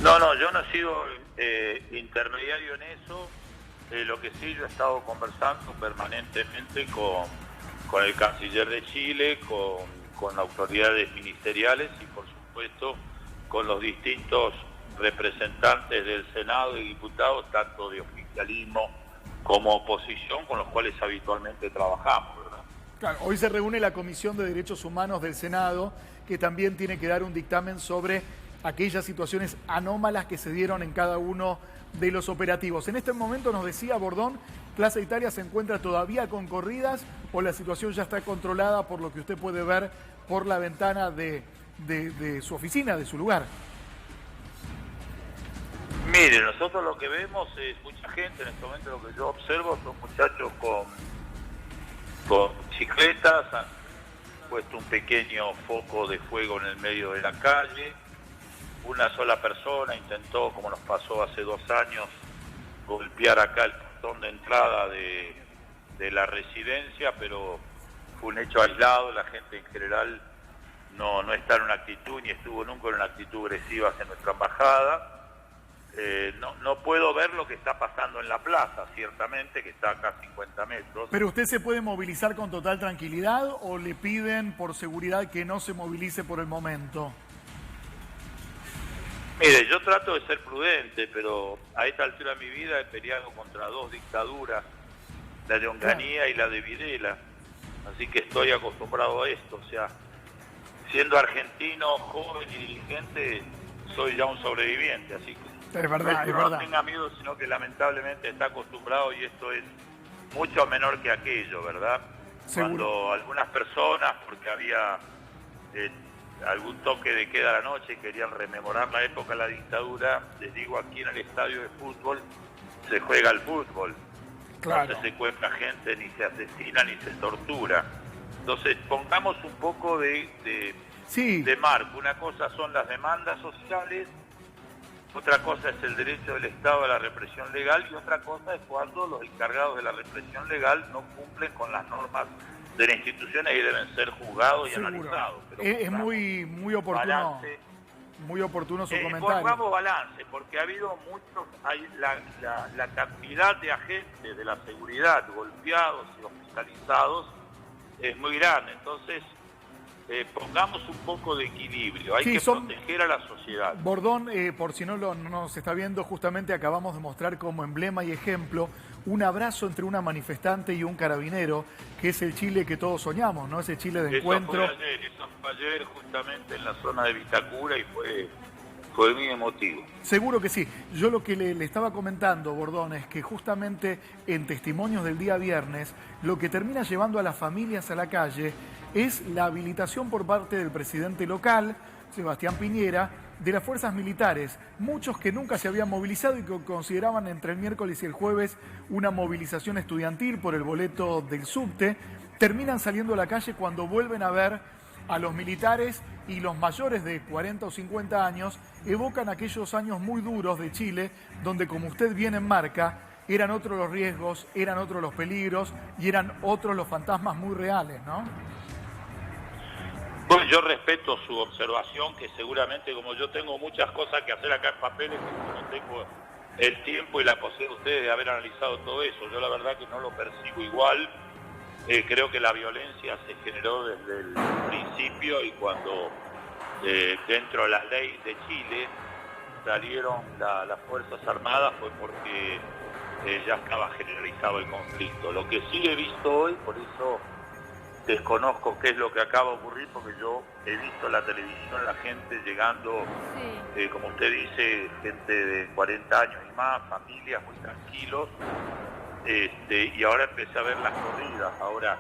No, yo no he sido intermediario en eso. Lo que sí, yo he estado conversando permanentemente con el canciller de Chile, con autoridades ministeriales y por supuesto con los distintos representantes del Senado y diputados, tanto de oficialismo como oposición, con los cuales habitualmente trabajamos, ¿verdad? Claro, hoy se reúne la Comisión de Derechos Humanos del Senado, que también tiene que dar un dictamen sobre aquellas situaciones anómalas que se dieron en cada uno de los operativos. En este momento nos decía Bordón, Plaza Italia se encuentra todavía con corridas o la situación ya está controlada por lo que usted puede ver por la ventana de su oficina, de su lugar. Mire, nosotros lo que vemos es mucha gente, en este momento lo que yo observo son muchachos con bicicletas, han puesto un pequeño foco de fuego en el medio de la calle, una sola persona intentó, como nos pasó hace 2 años, golpear acá el portón de entrada de la residencia, pero fue un hecho aislado, la gente en general no está en una actitud, ni estuvo nunca en una actitud agresiva hacia nuestra embajada. No puedo ver lo que está pasando en la plaza, ciertamente, que está acá a 50 metros. ¿Pero usted se puede movilizar con total tranquilidad o le piden por seguridad que no se movilice por el momento? Mire, yo trato de ser prudente, pero a esta altura de mi vida he peleado contra 2 dictaduras, la de Onganía y la de Videla, así que estoy acostumbrado a esto, o sea, siendo argentino, joven y dirigente, soy ya un sobreviviente, así que es verdad, no tenga miedo, sino que lamentablemente está acostumbrado y esto es mucho menor que aquello, ¿verdad? Seguro. Cuando algunas personas, porque había algún toque de queda a la noche, querían rememorar la época de la dictadura, les digo, aquí en el estadio de fútbol se juega al fútbol, claro. No se secuestra gente, ni se asesina, ni se tortura. Entonces, pongamos un poco de marco. Una cosa son las demandas sociales, otra cosa es el derecho del Estado a la represión legal y otra cosa es cuando los encargados de la represión legal no cumplen con las normas de las instituciones y deben ser juzgados y analizados. Pero es muy oportuno, muy oportuno su comentario. Pongamos balance, porque ha habido muchos, la cantidad de agentes de la seguridad golpeados y hospitalizados es muy grande, entonces pongamos un poco de equilibrio, hay que proteger a la sociedad. Bordón, por si no nos está viendo, justamente acabamos de mostrar como emblema y ejemplo un abrazo entre una manifestante y un carabinero, que es el Chile que todos soñamos, ¿no? Ese Chile de encuentro. Eso fue ayer justamente en la zona de Vitacura y fue muy emotivo. Seguro que sí. Yo lo que le estaba comentando, Bordón, es que justamente en testimonios del día viernes, lo que termina llevando a las familias a la calle es la habilitación por parte del presidente local, Sebastián Piñera, de las fuerzas militares, muchos que nunca se habían movilizado y que consideraban entre el miércoles y el jueves una movilización estudiantil por el boleto del subte, terminan saliendo a la calle cuando vuelven a ver a los militares y los mayores de 40 o 50 años evocan aquellos años muy duros de Chile, donde, como usted bien enmarca, eran otros los riesgos, eran otros los peligros y eran otros los fantasmas muy reales, ¿no? Bueno, yo respeto su observación, que seguramente, como yo tengo muchas cosas que hacer acá en papeles, que no tengo el tiempo y la posibilidad de ustedes de haber analizado todo eso. Yo la verdad que no lo percibo igual. Creo que la violencia se generó desde el principio y cuando dentro de la ley de Chile salieron las Fuerzas Armadas fue porque ya estaba generalizado el conflicto. Lo que sí he visto hoy, por eso desconozco qué es lo que acaba de ocurrir, porque yo he visto en la televisión la gente llegando, como usted dice, gente de 40 años y más, familias muy tranquilos, y ahora empecé a ver las corridas. Ahora,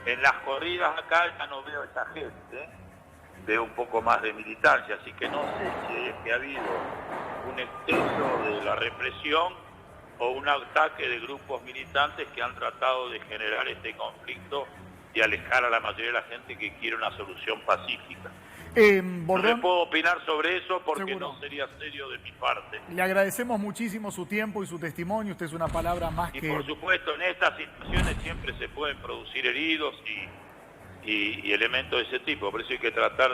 en las corridas acá ya no veo a esa gente, veo un poco más de militancia, así que no sé si es que ha habido un exceso de la represión o un ataque de grupos militantes que han tratado de generar este conflicto y alejar a la mayoría de la gente que quiere una solución pacífica. No le puedo opinar sobre eso porque seguro no sería serio de mi parte. Le agradecemos muchísimo su tiempo y su testimonio. Usted es una palabra más y que... por supuesto, en estas situaciones siempre se pueden producir heridos y elementos de ese tipo. Por eso hay que tratar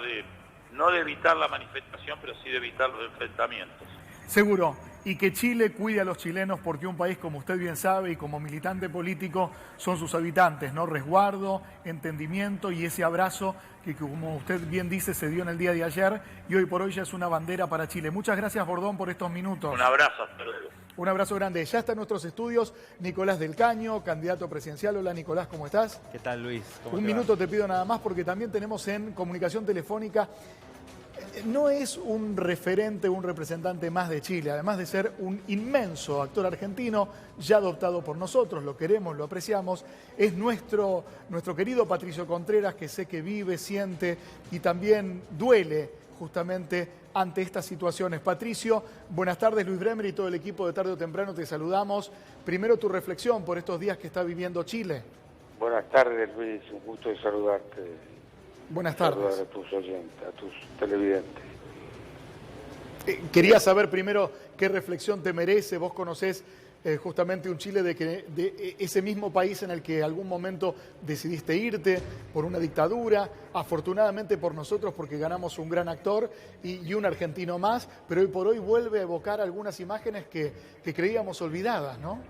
no de evitar la manifestación, pero sí de evitar los enfrentamientos. Seguro. Y que Chile cuide a los chilenos porque un país, como usted bien sabe, y como militante político, son sus habitantes, ¿no? Resguardo, entendimiento y ese abrazo que, como usted bien dice, se dio en el día de ayer y hoy por hoy ya es una bandera para Chile. Muchas gracias, Bordón, por estos minutos. Un abrazo, hasta luego. Un abrazo grande. Ya está en nuestros estudios Nicolás del Caño, candidato presidencial. Hola, Nicolás, ¿cómo estás? ¿Qué tal, Luis? Un minuto te pido nada más porque también tenemos en comunicación telefónica. No es un referente, un representante más de Chile, además de ser un inmenso actor argentino, ya adoptado por nosotros, lo queremos, lo apreciamos, es nuestro querido Patricio Contreras, que sé que vive, siente y también duele justamente ante estas situaciones. Patricio, buenas tardes, Luis Bremer y todo el equipo de Tarde o Temprano, te saludamos. Primero tu reflexión por estos días que está viviendo Chile. Buenas tardes, Luis, un gusto de saludarte. Buenas tardes. Saludar a tus oyentes, a tus televidentes. Quería saber primero qué reflexión te merece. Vos conocés justamente un Chile de ese mismo país en el que algún momento decidiste irte por una dictadura, afortunadamente por nosotros porque ganamos un gran actor y un argentino más, pero hoy por hoy vuelve a evocar algunas imágenes que creíamos olvidadas, ¿no?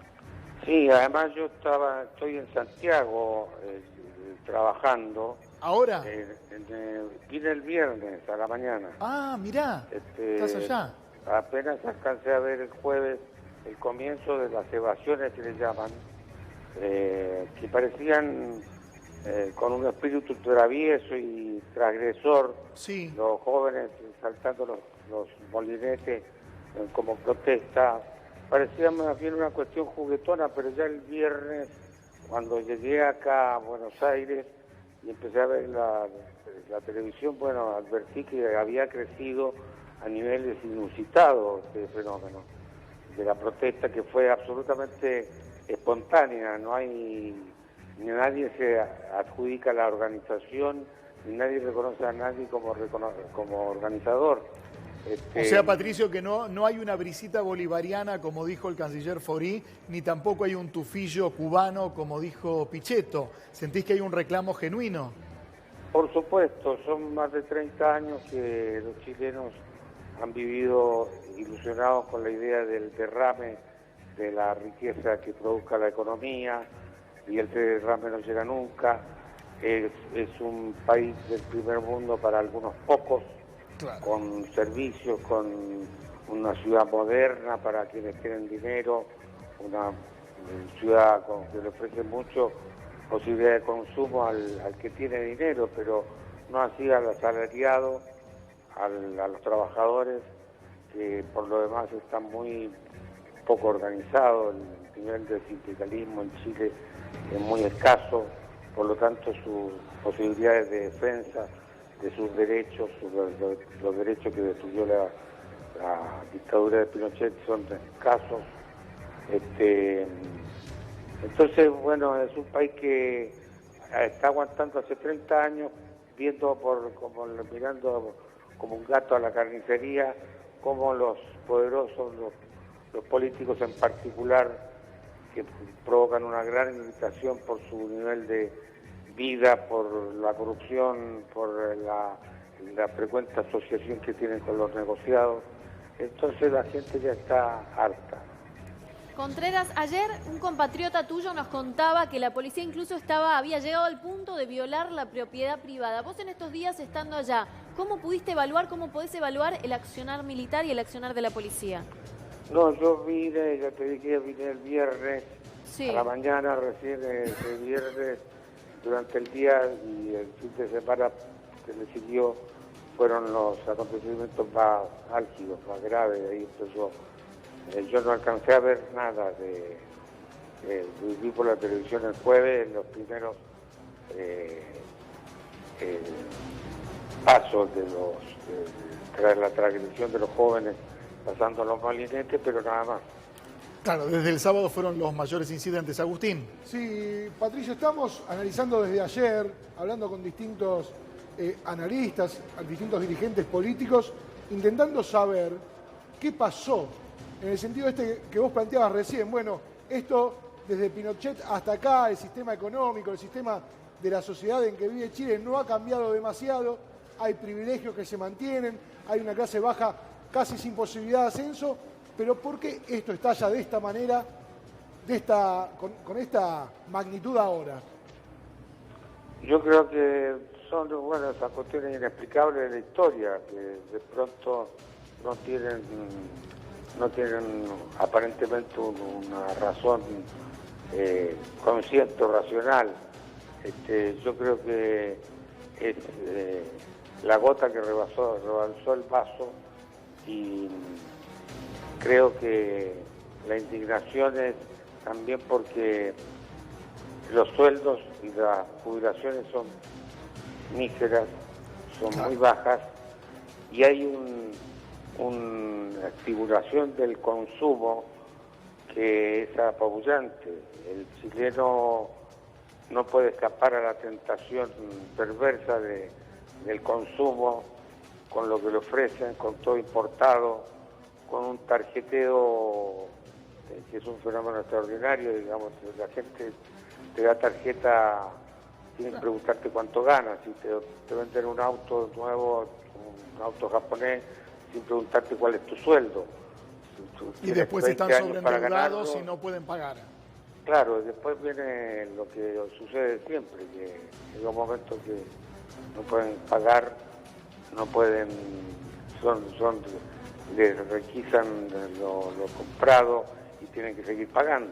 Sí, además yo estoy en Santiago trabajando. ¿Ahora? Vine el viernes a la mañana. Ah, mirá, estás allá. Apenas alcancé a ver el jueves el comienzo de las evasiones que le llaman, que parecían con un espíritu travieso y transgresor. Sí. Los jóvenes saltando los molinetes como protesta. Parecía más bien una cuestión juguetona, pero ya el viernes, cuando llegué acá a Buenos Aires, y empecé a ver la televisión, bueno, advertí que había crecido a niveles inusitados este fenómeno de la protesta, que fue absolutamente espontánea. No hay, ni nadie se adjudica a la organización, ni nadie reconoce a nadie como organizador. O sea, Patricio, que no hay una brisita bolivariana, como dijo el canciller Faurí, ni tampoco hay un tufillo cubano, como dijo Pichetto. ¿Sentís que hay un reclamo genuino? Por supuesto, son más de 30 años que los chilenos han vivido ilusionados con la idea del derrame de la riqueza que produzca la economía, y el derrame no llega nunca. Es un país del primer mundo para algunos pocos, claro, con servicios, con una ciudad moderna para quienes tienen dinero, una ciudad que le ofrece mucho posibilidad de consumo al que tiene dinero, pero no así al asalariado, a los trabajadores, que por lo demás están muy poco organizados. El nivel de sindicalismo en Chile es muy escaso, por lo tanto sus posibilidades de defensa de sus derechos, los derechos que destruyó la dictadura de Pinochet son escasos. Entonces, bueno, es un país que está aguantando hace 30 años, mirando como un gato a la carnicería, como los poderosos, los políticos en particular, que provocan una gran irritación por su nivel de vida, por la corrupción, por la frecuente asociación que tienen con los negociados. Entonces la gente ya está harta. Contreras, ayer un compatriota tuyo nos contaba que la policía incluso había llegado al punto de violar la propiedad privada. Vos en estos días estando allá, ¿cómo podés evaluar el accionar militar y el accionar de la policía? No, yo vine, ya te dije, vine el viernes, sí, a la mañana, recién el viernes, durante el día y el fin de semana que le siguió fueron los acontecimientos más álgidos, más graves. Ahí empezó. Yo no alcancé a ver nada vi por la televisión el jueves los primeros pasos de la transgresión de los jóvenes pasando los malinetes, pero nada más. Claro, desde el sábado fueron los mayores incidentes. Agustín. Sí, Patricio, estamos analizando desde ayer, hablando con distintos analistas, distintos dirigentes políticos, intentando saber qué pasó, en el sentido que vos planteabas recién. Bueno, esto desde Pinochet hasta acá, el sistema económico, el sistema de la sociedad en que vive Chile no ha cambiado demasiado, hay privilegios que se mantienen, hay una clase baja casi sin posibilidad de ascenso, pero ¿por qué esto estalla de esta manera, con esta magnitud ahora? Yo creo que son esas cuestiones inexplicables de la historia, que de pronto no tienen aparentemente una razón consciente o racional. Yo creo que es la gota que rebalsó el vaso, y creo que la indignación es también porque los sueldos y las jubilaciones son míseras, son muy bajas, y hay una estimulación del consumo que es apabullante. El chileno no puede escapar a la tentación perversa del consumo, con lo que le ofrecen, con todo importado, con un tarjeteo que es un fenómeno extraordinario. Digamos, la gente te da tarjeta sin preguntarte cuánto ganas, si te venden un auto nuevo, un auto japonés, sin preguntarte cuál es tu sueldo. Y después están sobreendeudados y no pueden pagar. Claro, después viene lo que sucede siempre, que llega un momento que no pueden pagar, no pueden, les requisan lo comprado y tienen que seguir pagando.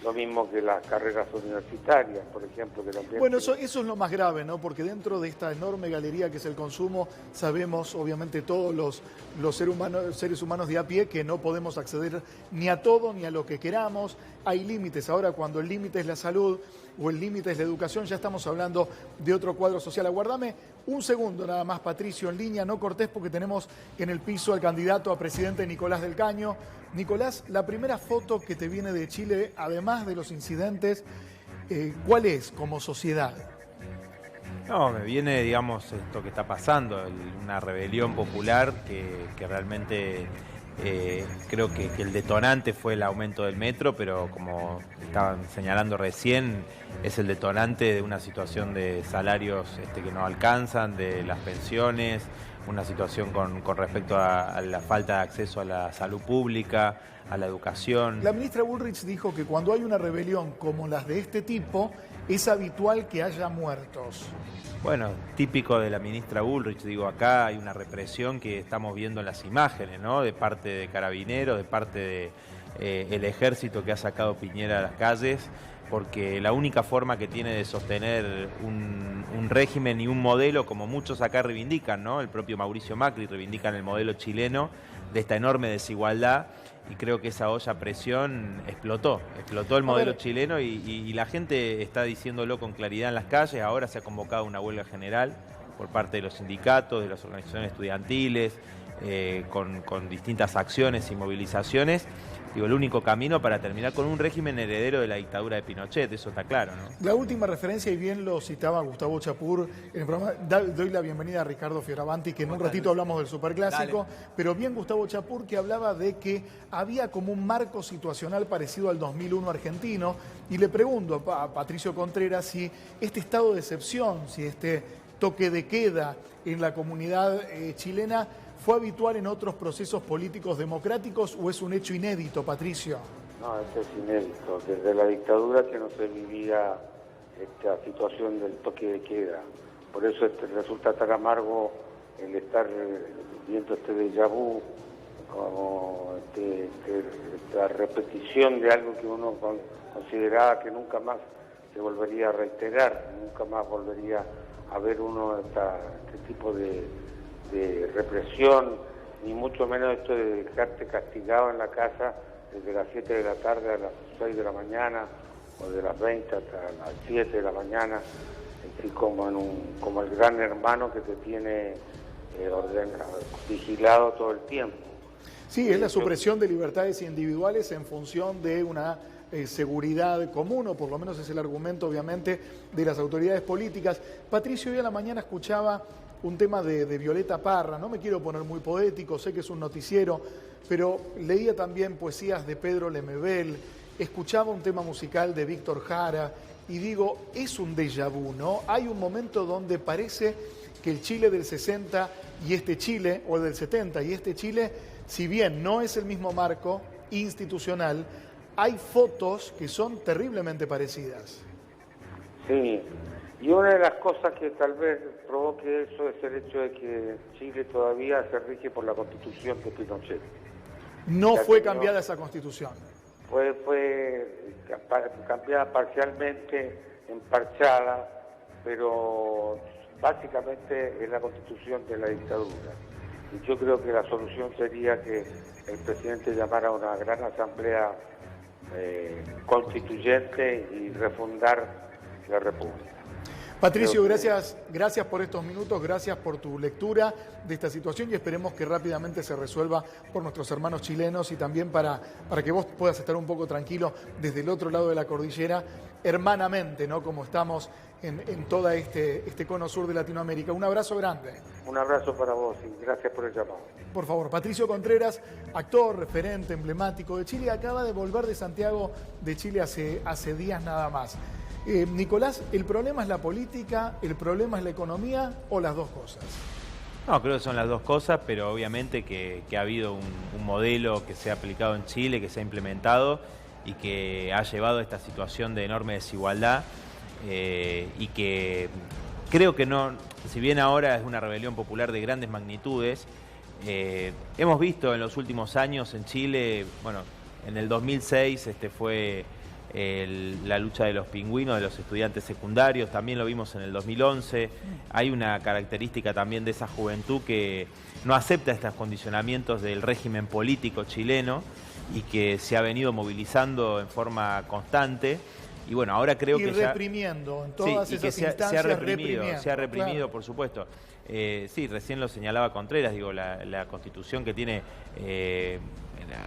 Lo mismo que las carreras universitarias, por ejemplo. Que también bueno, eso es lo más grave, ¿no? Porque dentro de esta enorme galería que es el consumo, sabemos, obviamente, todos los seres humanos de a pie que no podemos acceder ni a todo ni a lo que queramos. Hay límites. Ahora, cuando el límite es la salud o el límite es la educación, ya estamos hablando de otro cuadro social. Aguardame un segundo nada más, Patricio, en línea, no cortés, porque tenemos en el piso al candidato a presidente Nicolás del Caño. Nicolás, la primera foto que te viene de Chile, además de los incidentes, ¿cuál es como sociedad? No, me viene, digamos, esto que está pasando, una rebelión popular que realmente creo que el detonante fue el aumento del metro, pero como estaban señalando recién, es el detonante de una situación de salarios que no alcanzan, de las pensiones, una situación con respecto a la falta de acceso a la salud pública, a la educación. La ministra Bullrich dijo que cuando hay una rebelión como las de este tipo, es habitual que haya muertos. Bueno, típico de la ministra Bullrich, digo, acá hay una represión que estamos viendo en las imágenes, ¿no? De parte de Carabineros, de parte del ejército que ha sacado Piñera a las calles, porque la única forma que tiene de sostener un régimen y un modelo, como muchos acá reivindican, ¿no? El propio Mauricio Macri reivindican el modelo chileno de esta enorme desigualdad, y creo que esa olla a presión explotó el modelo chileno y la gente está diciéndolo con claridad en las calles. Ahora se ha convocado una huelga general por parte de los sindicatos, de las organizaciones estudiantiles, con distintas acciones y movilizaciones. Digo, el único camino para terminar con un régimen heredero de la dictadura de Pinochet, eso está claro, ¿no? La última referencia, y bien lo citaba Gustavo Chapur en el programa, doy la bienvenida a Ricardo Fioravanti, que en un ratito hablamos del Superclásico, pero bien Gustavo Chapur, que hablaba de que había como un marco situacional parecido al 2001 argentino, y le pregunto a Patricio Contreras si este estado de excepción, si este toque de queda en la comunidad chilena ¿fue habitual en otros procesos políticos democráticos o es un hecho inédito, Patricio? No, esto es inédito. Desde la dictadura que no se vivía esta situación del toque de queda. Por eso resulta tan amargo el estar viendo este déjà vu, como esta repetición de algo que uno consideraba que nunca más se volvería a reiterar, nunca más volvería a ver uno este tipo de represión, ni mucho menos esto de dejarte castigado en la casa desde las 7 de la tarde a las 6 de la mañana, o de las 20 hasta las 7 de la mañana, como el gran hermano que te tiene vigilado todo el tiempo. Sí, es la supresión de libertades individuales en función de una seguridad común, o por lo menos es el argumento, obviamente, de las autoridades políticas. Patricio, hoy a la mañana escuchaba un tema de Violeta Parra, no me quiero poner muy poético, sé que es un noticiero, pero leía también poesías de Pedro Lemebel, escuchaba un tema musical de Víctor Jara, y digo, es un déjà vu, ¿no? Hay un momento donde parece que el Chile del 60 y este Chile, o el del 70 y este Chile, si bien no es el mismo marco institucional, hay fotos que son terriblemente parecidas. Sí, y una de las cosas que tal vez provoque eso es el hecho de que Chile todavía se rige por la Constitución de Pinochet. No fue cambiada esa Constitución. Fue cambiada parcialmente, emparchada, pero básicamente es la Constitución de la dictadura. Y yo creo que la solución sería que el presidente llamara a una gran asamblea constituyente y refundar la República. Patricio, gracias por estos minutos, gracias por tu lectura de esta situación y esperemos que rápidamente se resuelva por nuestros hermanos chilenos y también para que vos puedas estar un poco tranquilo desde el otro lado de la cordillera, hermanamente, ¿no? Como estamos en todo este cono sur de Latinoamérica. Un abrazo grande. Un abrazo para vos y gracias por el llamado. Por favor, Patricio Contreras, actor, referente, emblemático de Chile, acaba de volver de Santiago de Chile hace días nada más. Nicolás, ¿el problema es la política, el problema es la economía o las dos cosas? No, creo que son las dos cosas, pero obviamente que ha habido un modelo que se ha aplicado en Chile, que se ha implementado y que ha llevado a esta situación de enorme desigualdad y que creo que no, si bien ahora es una rebelión popular de grandes magnitudes, hemos visto en los últimos años en Chile, bueno, en el 2006 fue la lucha de los pingüinos, de los estudiantes secundarios, también lo vimos en el 2011. Hay una característica también de esa juventud que no acepta estos condicionamientos del régimen político chileno y que se ha venido movilizando en forma constante. Y bueno, ahora creo que reprimiendo en todas esas instancias, se ha reprimido, claro. Por supuesto. Sí, recién lo señalaba Contreras, digo, la Constitución que tiene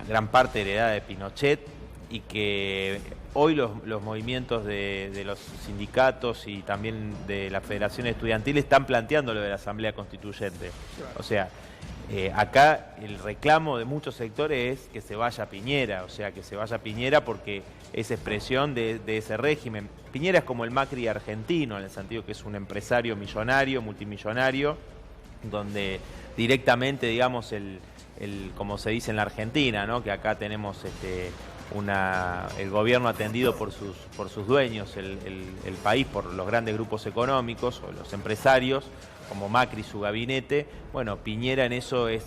gran parte heredada de Pinochet y que hoy los movimientos de los sindicatos y también de la Federación Estudiantil están planteando lo de la Asamblea Constituyente. Claro. O sea, acá el reclamo de muchos sectores es que se vaya Piñera, o sea, que se vaya Piñera porque es expresión de ese régimen. Piñera es como el Macri argentino, en el sentido que es un empresario millonario, multimillonario, donde directamente, digamos, como se dice en la Argentina, ¿no? Que acá tenemos el gobierno atendido por sus dueños, el país por los grandes grupos económicos o los empresarios, como Macri, su gabinete. Bueno, Piñera en eso es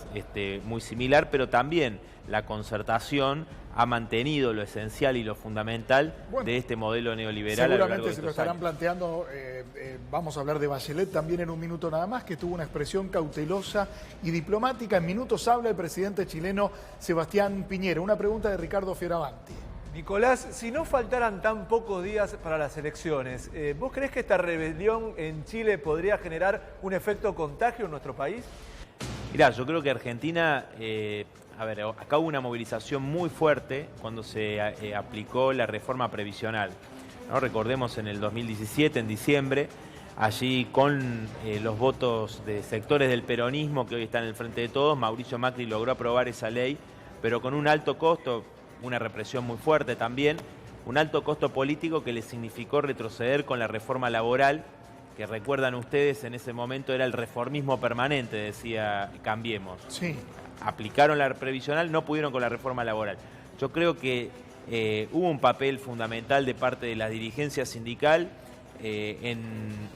muy similar, pero también la concertación ha mantenido lo esencial y lo fundamental de este modelo neoliberal. Seguramente se lo estarán planteando, vamos a hablar de Bachelet también en un minuto nada más, que tuvo una expresión cautelosa y diplomática. En minutos habla el presidente chileno Sebastián Piñera. Una pregunta de Ricardo Fioravanti. Nicolás, si no faltaran tan pocos días para las elecciones, ¿vos creés que esta rebelión en Chile podría generar un efecto contagio en nuestro país? Mirá, yo creo que Argentina, acá hubo una movilización muy fuerte cuando se aplicó la reforma previsional, ¿no? Recordemos en el 2017, en diciembre, allí con los votos de sectores del peronismo que hoy están en el Frente de Todos, Mauricio Macri logró aprobar esa ley, pero con un alto costo, una represión muy fuerte también, un alto costo político que le significó retroceder con la reforma laboral, que recuerdan ustedes en ese momento era el reformismo permanente, decía Cambiemos. Sí. Aplicaron la previsional, no pudieron con la reforma laboral. Yo creo que hubo un papel fundamental de parte de la dirigencia sindical en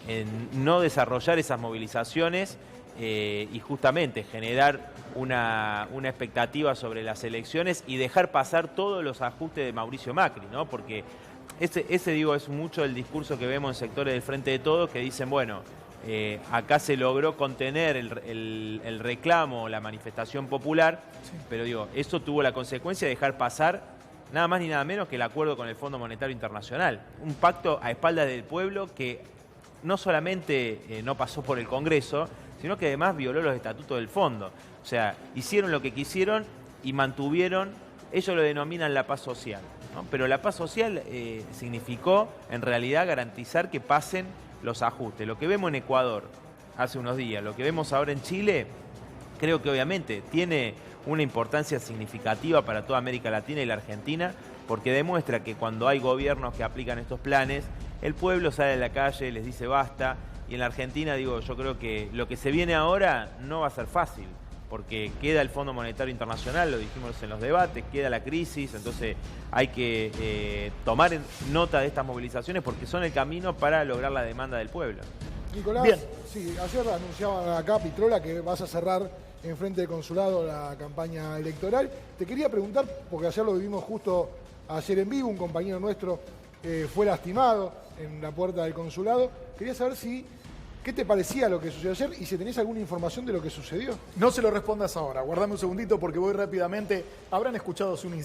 no desarrollar esas movilizaciones y justamente generar una expectativa sobre las elecciones y dejar pasar todos los ajustes de Mauricio Macri, ¿no? Porque ese es mucho el discurso que vemos en sectores del Frente de Todos que dicen, bueno, acá se logró contener el reclamo, la manifestación popular, sí. Pero eso tuvo la consecuencia de dejar pasar nada más ni nada menos que el acuerdo con el Fondo Monetario Internacional, un pacto a espaldas del pueblo que no solamente no pasó por el Congreso, sino que además violó los estatutos del fondo. O sea, hicieron lo que quisieron y mantuvieron, ellos lo denominan la paz social, ¿no? Pero la paz social significó en realidad garantizar que pasen los ajustes. Lo que vemos en Ecuador hace unos días, lo que vemos ahora en Chile, creo que obviamente tiene una importancia significativa para toda América Latina y la Argentina, porque demuestra que cuando hay gobiernos que aplican estos planes, el pueblo sale a la calle, les dice basta, y en la Argentina, digo, yo creo que lo que se viene ahora no va a ser fácil, porque queda el Fondo Monetario Internacional, lo dijimos en los debates, queda la crisis, entonces hay que tomar nota de estas movilizaciones porque son el camino para lograr la demanda del pueblo. Nicolás, bien. Sí, ayer anunciaba acá Pitrola que vas a cerrar en frente del consulado la campaña electoral. Te quería preguntar, porque ayer lo vivimos justo ayer en vivo, un compañero nuestro fue lastimado en la puerta del consulado. Quería saber qué te parecía lo que sucedió ayer y si tenés alguna información de lo que sucedió. No se lo respondas ahora, guardame un segundito porque voy rápidamente. Habrán escuchado hace un instante